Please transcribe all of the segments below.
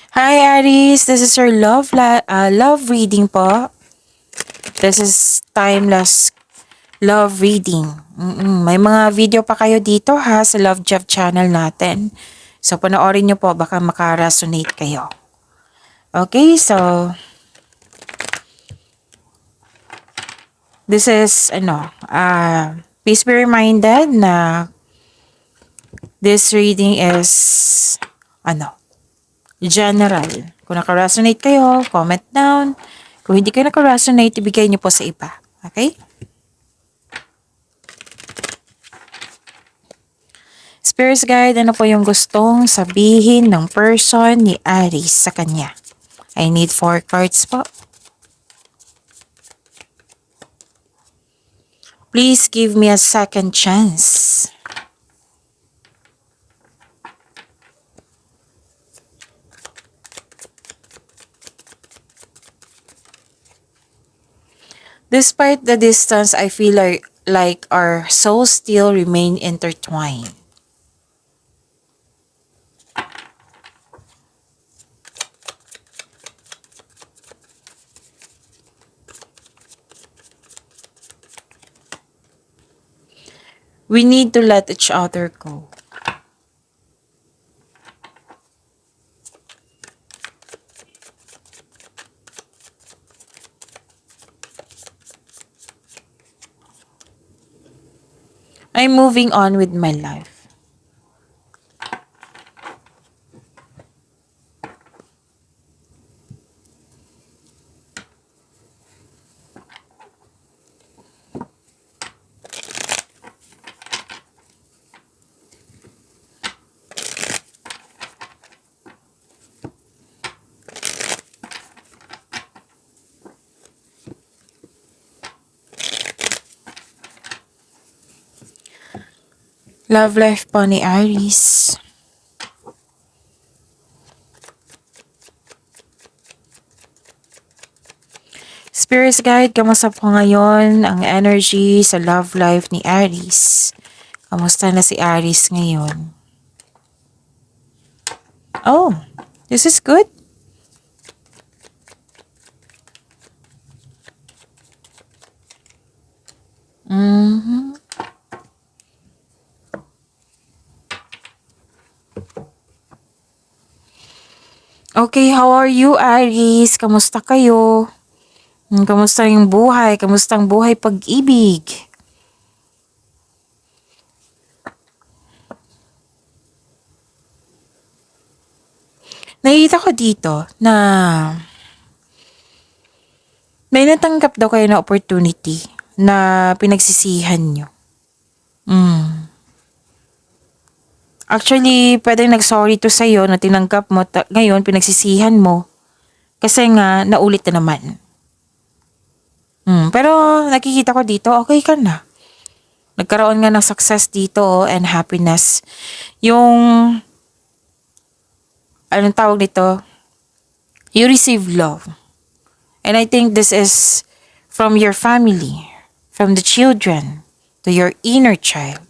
Hi Aries, this is your love reading po. This is timeless love reading. May mga video pa kayo dito ha sa Love Jeff channel natin. So panoorin nyo po, baka makaresonate kayo. Okay, so this is please be reminded na this reading is general. Kung naka-resonate kayo, comment down. Kung hindi kayo naka-resonate, ibigay niyo po sa iba. Okay? Spirits guide, ano po yung gustong sabihin ng person ni Aries sa kanya? I need 4 cards po. Please give me a second chance. Despite the distance, I feel like our souls still remain intertwined. We need to let each other go. I'm moving on with my life. Love life po ni Aries. Spirits guide, kamusta po ngayon ang energy sa love life ni Aries? Kamusta na si Aries ngayon? Oh, this is good. Okay, how are you, Aries? Kamusta kayo? Kamusta yung buhay? Kamusta ang buhay pag-ibig? Nakikita ko dito na may natanggap daw kayo na opportunity na pinagsisihan nyo. Actually, pwedeng nag-sorry to sa'yo na tinanggap mo, ngayon pinagsisihan mo. Kasi nga, naulit na naman. Pero nakikita ko dito, okay ka na. Nagkaroon nga ng success dito and happiness. Yung, anong tawag nito? You receive love. And I think this is from your family, from the children, to your inner child.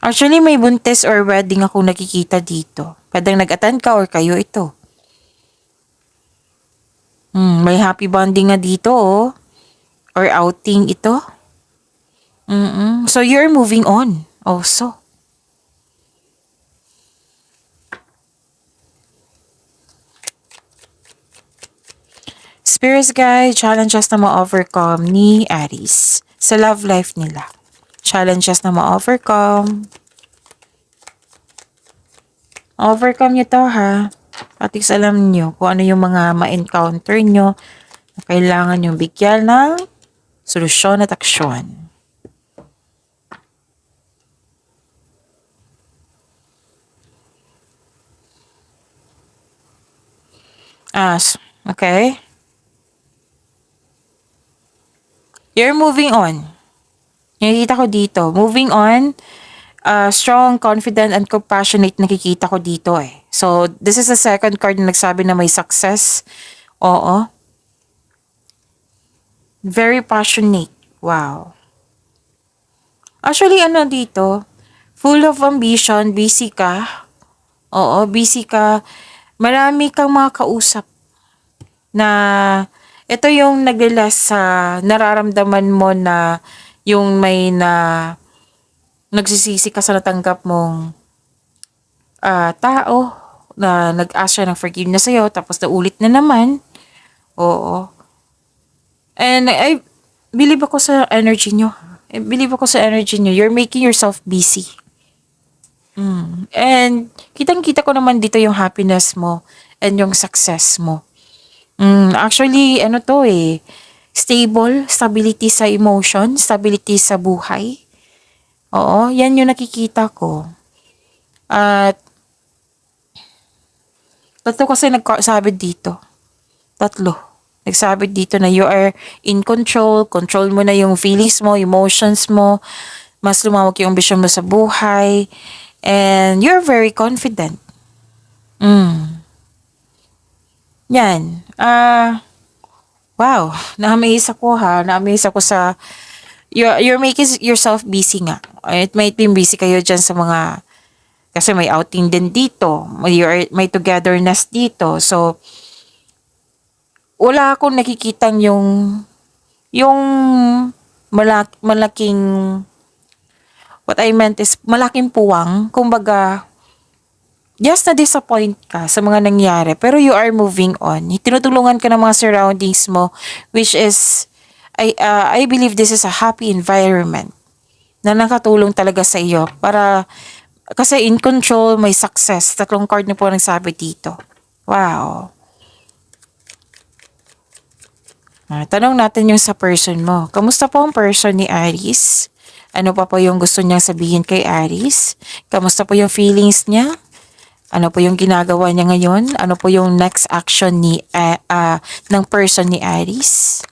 Actually, may buntis or wedding ako nakikita dito. Pwedeng nag-attend ka or kayo ito. May happy bonding nga dito, oh. Or outing ito. So, you're moving on also. Spirits guide, challenges na ma-overcome ni Aries sa love life nila. Challenges na ma-overcome. Overcome nyo to ha. At least alam nyo kung ano yung mga ma-encounter nyo na kailangan nyo bigyan ng solusyon at aksyon. Okay. You're moving on. Nakikita ko dito. Moving on. Strong, confident, and compassionate nakikita ko dito eh. So, this is the second card na nagsabi na may success. Oo. Very passionate. Wow. Actually, dito? Full of ambition, busy ka. Oo, busy ka. Marami kang mga kausap na ito yung naglalas sa nararamdaman mo na yung may nagsisisi ka sa natanggap mong tao na nag-ask siya ng forgiveness sa'yo tapos naulit na naman. Oo. And I believe ako sa energy nyo. I believe ako sa energy nyo. You're making yourself busy. And kitang-kita ko naman dito yung happiness mo and yung success mo. Actually, ano to eh, stability sa emotion, stability sa buhay. Oo, yan yung nakikita ko. At tatlo kasi nagsabi dito. Tatlo. Nagsabi dito na you are in control, control mo na yung feelings mo, emotions mo, mas lumawak yung ambisyon mo sa buhay, and you're very confident. Yan. Wow. Na-amaze ako ha. Na-amaze ako sa you're making yourself busy nga. It might be busy kayo dyan sa mga kasi may outing din dito. May togetherness dito. So, wala akong nakikitang yung malaking what I meant is malaking puwang. Kumbaga, just na-disappoint ka sa mga nangyari, pero you are moving on. Tinutulungan ka ng mga surroundings mo, which is, I believe this is a happy environment na nakatulong talaga sa iyo para, kasi in control, may success. Tatlong card na po nagsabi dito. Wow. Tanong natin yung sa person mo. Kamusta po ang person ni Aries? Ano pa po yung gusto niyang sabihin kay Aries? Kamusta po yung feelings niya? Ano po yung ginagawa niya ngayon? Ano po yung next action ng person ni Aries?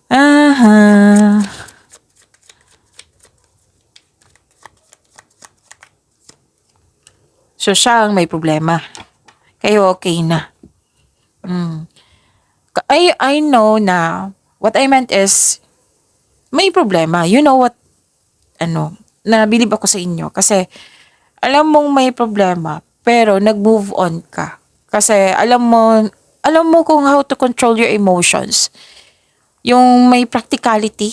Aha. So, siya ang may problema. Kayo okay na. I know na what I meant is may problema. You know what, nabilib ako sa inyo. Kasi, alam mong may problema, pero nag-move on ka. Kasi, alam mo kung how to control your emotions. Yung may practicality.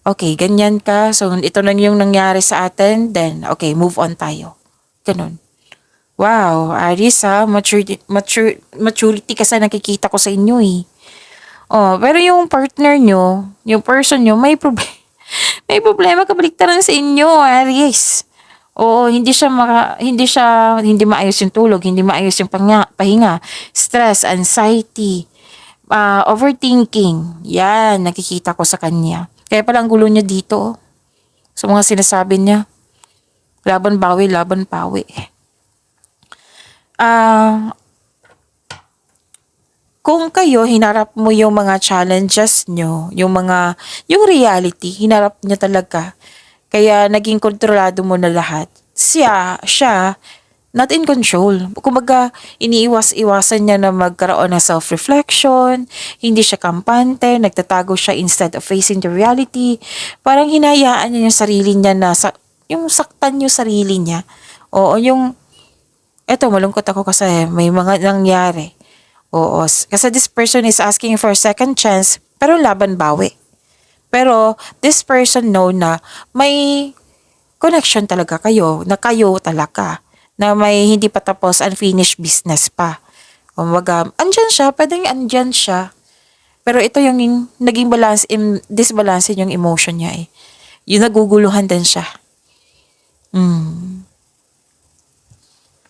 Okay, ganyan ka. So, ito na yung nangyari sa atin. Then, okay, move on tayo. Ganun. Wow, Aries ha. Maturity kasi nakikita ko sa inyo eh. Oh, pero yung partner nyo, yung person nyo, may problema. May problema kabaliktaran sa inyo, Aries. Oo, hindi maayos yung tulog, hindi maayos yung pahinga, stress, anxiety, overthinking. Yan, nakikita ko sa kanya. Kaya pala ang gulo niya dito, sa mga sinasabi niya. Laban bawi, laban pawi. Kung kayo, hinarap mo yung mga challenges nyo, yung reality, hinarap niya talaga. Kaya naging kontrolado mo na lahat. Siya, not in control. Kumbaga, iniiwas-iwasan niya na magkaroon ng self-reflection, hindi siya kampante, nagtatago siya instead of facing the reality. Parang hinayaan niya yung sarili niya na, yung saktan yung sarili niya. Oo, eto malungkot ako kasi may mga nangyari. Oo, kasi this person is asking for a second chance, pero laban bawi. Pero this person know na may connection talaga kayo, na kayo talaga, na may hindi pa tapos unfinished business pa. Kumbaga, andyan siya, pwedeng andyan siya. Pero ito yung naging disbalance yung emotion niya eh. Yung naguguluhan din siya.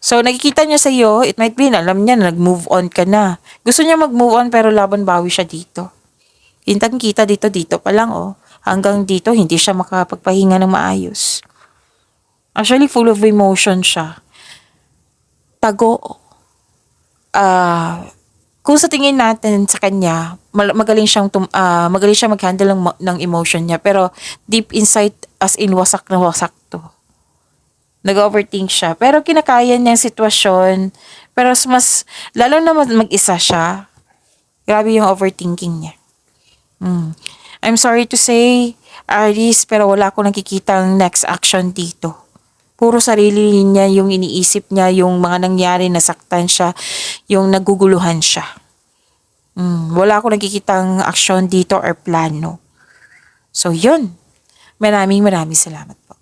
So, nakikita niya sa iyo, it might be, alam niya na nag-move on ka na. Gusto niya mag-move on pero laban bawi siya dito. Kita dito pa lang oh. Hanggang dito, hindi siya makapagpahinga ng maayos. Actually, full of emotion siya. Tago. Kung sa tingin natin sa kanya, magaling siyang mag-handle ng emotion niya. Pero deep inside, as in wasak na wasak to. Nag-overthink siya. Pero kinakaya niya yung sitwasyon. Pero lalo na mag-isa siya. Grabe yung overthinking niya. I'm sorry to say, Aries, pero wala akong nakikitang next action dito. Puro sarili niya yung iniisip niya, yung mga nangyari, nasaktan siya, yung naguguluhan siya. Wala akong nakikitang aksyon dito or plano. So, yun. Maraming salamat po.